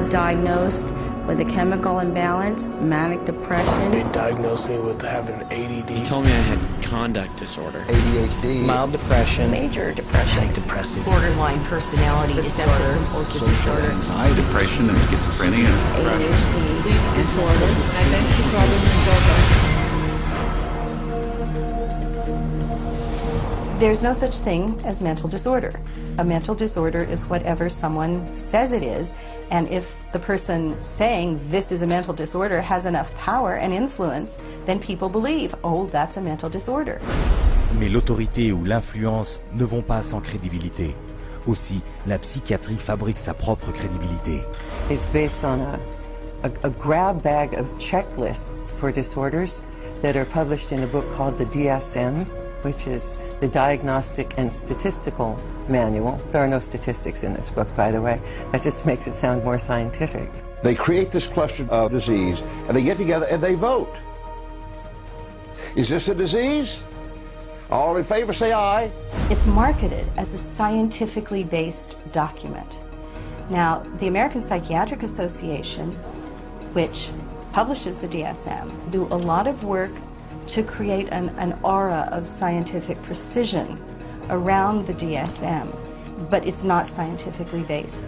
was diagnosed with a chemical imbalance, manic depression. They diagnosed me with having ADD. He told me I had conduct disorder. ADHD. Mild depression. Major depression. Manic depressive. Borderline personality disorder. Social anxiety. Depression and schizophrenia. Depression. Sleep disorder. Identity problem disorder. There's no such thing as mental disorder. A mental disorder is whatever someone says it is, and if the person saying this is a mental disorder has enough power and influence, then people believe, oh, that's a mental disorder. Mais l'autorité ou l'influence ne vont pas sans crédibilité. Aussi, la psychiatrie fabrique sa propre crédibilité. It's based on a grab bag of checklists for disorders that are published in a book called the DSM, which is the Diagnostic and Statistical Manual. There are no statistics in this book, by the way. That just makes it sound more scientific. They create this cluster of disease, and they get together and they vote. Is this a disease? All in favor say aye. It's marketed as a scientifically based document. Now, the American Psychiatric Association, which publishes the DSM, do a lot of work to create an aura of scientific precision around the DSM, but it's not scientifically based.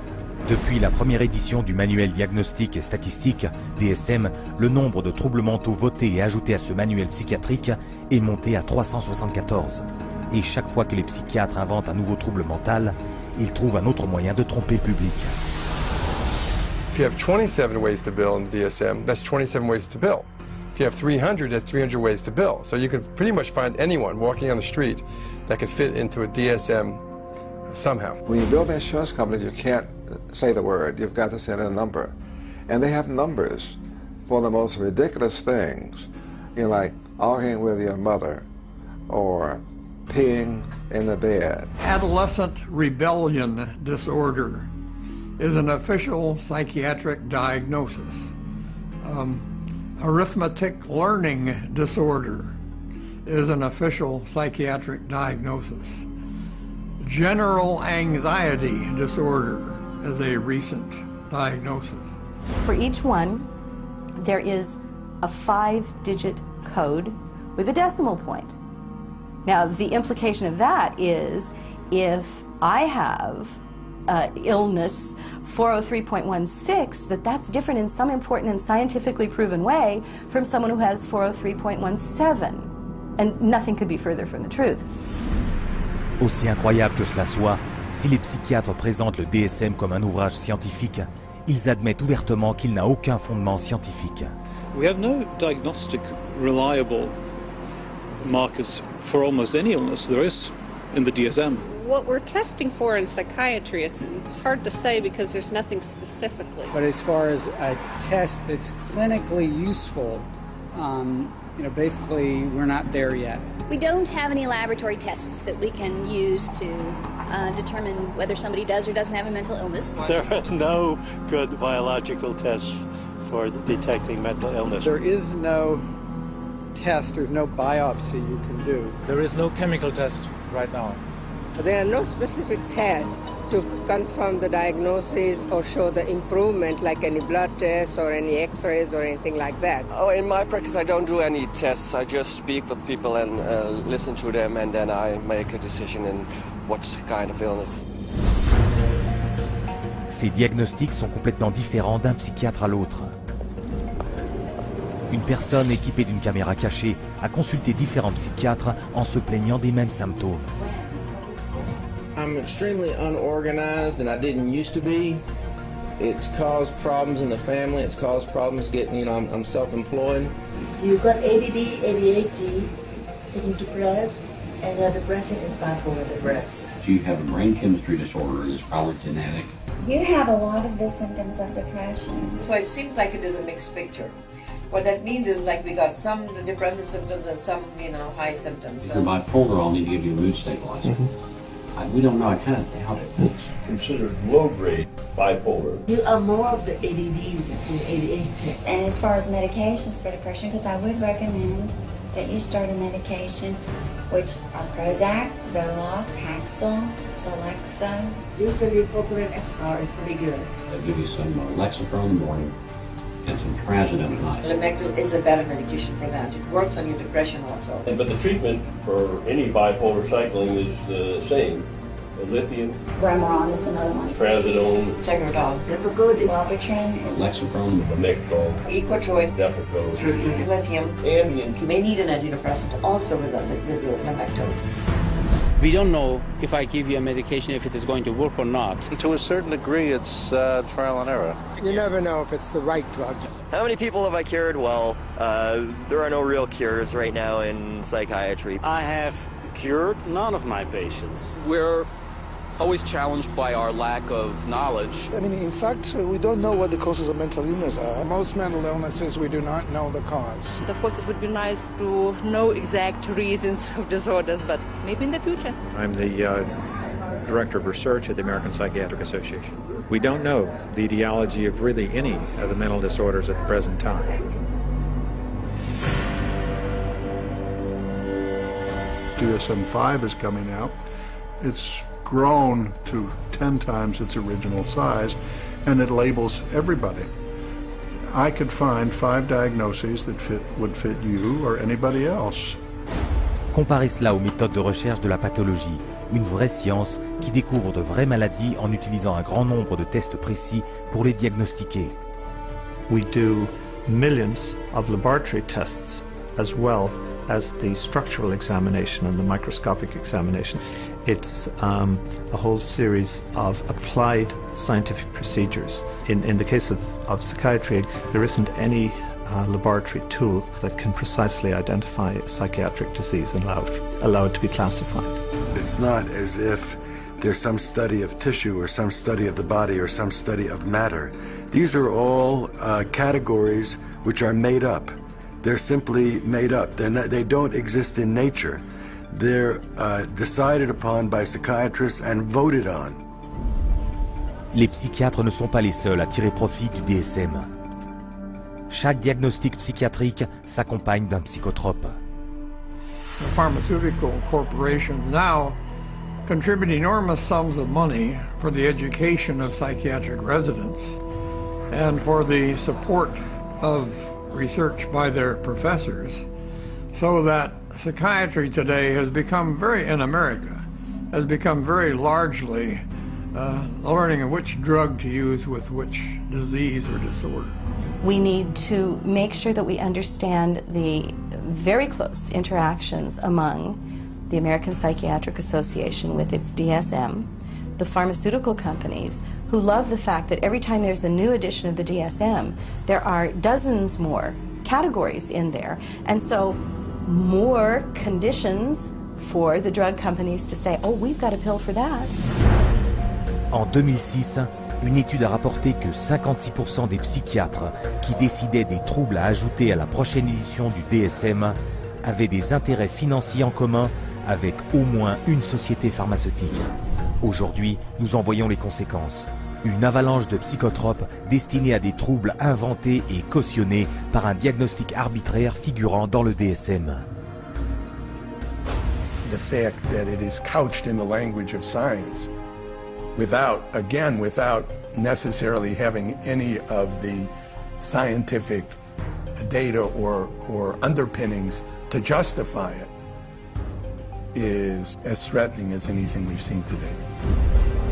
Depuis la première édition du manuel diagnostique et statistique, DSM, le nombre de troubles mentaux votés et ajoutés à ce manuel psychiatrique est monté à 374. Et chaque fois que les psychiatres inventent un nouveau trouble mental, ils trouvent un autre moyen de tromper le public. If you have 27 ways to bill in the DSM, that's 27 ways to bill. If you have 300, that's 300 ways to bill. So you can pretty much find anyone walking on the street that could fit into a DSM somehow. When you build insurance companies, you can't say the word. You've got to send in a number. And they have numbers for the most ridiculous things. You know, like arguing with your mother or peeing in the bed. Adolescent rebellion disorder is an official psychiatric diagnosis. Arithmetic learning disorder is an official psychiatric diagnosis. General anxiety disorder is a recent diagnosis. For each one, there is a 5-digit code with a decimal point. Now, the implication of that is if I have illness 403.16, that's different in some important and scientifically proven way from someone who has 403.17. And nothing could be further from the truth. Aussi incroyable que cela soit, si les psychiatres présentent le DSM comme un ouvrage scientifique, ils admettent ouvertement qu'il n'a aucun fondement scientifique. We have no diagnostic reliable markers for almost any illness there is in the DSM. What we're testing for in psychiatry, it's hard to say because there's nothing specifically. But as far as a test that's clinically useful, basically we're not there yet. We don't have any laboratory tests that we can use to determine whether somebody does or doesn't have a mental illness. There are no good biological tests for detecting mental illness. There is no test, there's no biopsy you can do. There is no chemical test right now. There are no specific tests to confirm the diagnosis or show the improvement, like any blood tests or any x-rays or anything like that. Oh, in my practice I don't do any tests. I just speak with people and listen to them, and then I make a decision in what kind of illness. Ces diagnostics sont complètement différents d'un psychiatre à l'autre. Une personne équipée d'une caméra cachée a consulté différents psychiatres en se plaignant des mêmes symptômes. I'm extremely unorganized, and I didn't used to be. It's caused problems in the family. It's caused problems getting, I'm self-employed. So you've got ADD, ADHD, taking depressed, and your depression is bipolar depressed. If you have a brain chemistry disorder, it's probably genetic. You have a lot of the symptoms of depression. So it seems like it is a mixed picture. What that means is like we got some depressive symptoms and some, high symptoms. If you're bipolar, I'll need to give you a mood stabilizer. We don't know, I kind of doubt it. It's considered low-grade bipolar. You are more of the ADD than ADHD. And as far as medications for depression, because I would recommend that you start a medication, which are Prozac, Zoloft, Paxil, select some. Usually Focalin XR is pretty good. I'll give you some Lexapro in the morning and some trazodone at night. Lamictal is a better medication for that. It works on your depression also. But the treatment for any bipolar cycling is the same. Lithium, Remeron is another one. trazodone, Segrodol, Depakote, Wellbutrin, Lexapro, Lamictal, Equitroid, Depakote, lithium, Ambien. You may need an antidepressant also with your Lamictal. We don't know if I give you a medication if it is going to work or not. To a certain degree, it's trial and error. You never know if it's the right drug. How many people have I cured? Well, there are no real cures right now in psychiatry. I have cured none of my patients. We're always challenged by our lack of knowledge. I mean, in fact, we don't know what the causes of mental illness are. Most mental illnesses, we do not know the cause. Of course, it would be nice to know exact reasons of disorders, but maybe in the future. I'm the Director of Research at the American Psychiatric Association. We don't know the etiology of really any of the mental disorders at the present time. DSM-5 is coming out. It's grown to 10 times its original size, and it labels everybody. I could find 5 diagnoses that would fit you or anybody else. Comparez cela aux méthodes de recherche de la pathologie, une vraie science qui découvre de vraies maladies en utilisant un grand nombre de tests précis pour les diagnostiquer. We do millions of laboratory tests as well as the structural examination and the microscopic examination. It's a whole series of applied scientific procedures. In the case of psychiatry, there isn't any laboratory tool that can precisely identify psychiatric disease and allow it to be classified. It's not as if there's some study of tissue or some study of the body or some study of matter. These are all categories which are made up. They're simply made up. They don't exist in nature. They're decided upon by psychiatrists and voted on. Les psychiatres ne sont pas les seuls à tirer profit du DSM. Chaque diagnostic psychiatrique s'accompagne d'un psychotrope. The pharmaceutical corporations now contribute enormous sums of money for the education of psychiatric residents and for the support of research by their professors, so that psychiatry today has become in America, has become very largely learning of which drug to use with which disease or disorder. We need to make sure that we understand the very close interactions among the American Psychiatric Association with its DSM, the pharmaceutical companies, who love the fact that every time there's a new edition of the DSM, there are dozens more categories in there, and so more conditions for the drug companies to say, oh, we've got a pill for that. En 2006, une étude a rapporté que 56% des psychiatres qui décidaient des troubles à ajouter à la prochaine édition du DSM avaient des intérêts financiers en commun avec au moins une société pharmaceutique. Aujourd'hui, nous en voyons les conséquences. Une avalanche de psychotropes destinés à des troubles inventés et cautionnés par un diagnostic arbitraire figurant dans le DSM. The fact that it is couched in the language of science without necessarily having any of the scientific data or underpinnings to justify it is as threatening as anything we've seen today.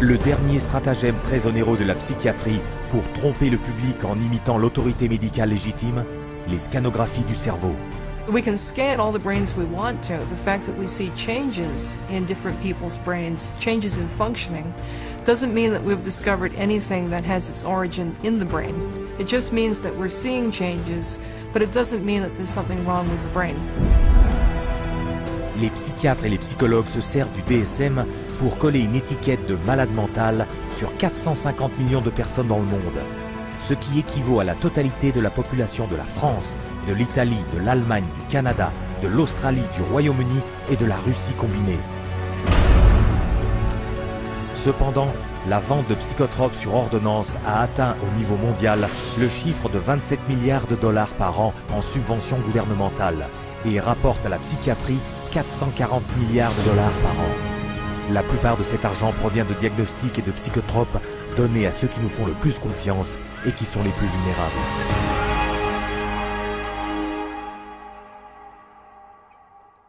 Le dernier stratagème très onéreux de la psychiatrie pour tromper le public en imitant l'autorité médicale légitime, les scanographies du cerveau. We can scan all the brains we want to. The fact that we see changes in different people's brains, changes in functioning, doesn't mean that we've discovered anything that has its origin in the brain. It just means that we're seeing changes, but it doesn't mean that there's something wrong with the brain. Les psychiatres et les psychologues se servent du DSM pour coller une étiquette de malade mental sur 450 millions de personnes dans le monde, ce qui équivaut à la totalité de la population de la France, de l'Italie, de l'Allemagne, du Canada, de l'Australie, du Royaume-Uni et de la Russie combinée. Cependant, la vente de psychotropes sur ordonnance a atteint au niveau mondial le chiffre de 27 milliards de dollars par an en subventions gouvernementales et rapporte à la psychiatrie 440 milliards de dollars par an. La plupart de cet argent provient de diagnostics et de psychotropes donnés à ceux qui nous font le plus confiance et qui sont les plus vulnérables.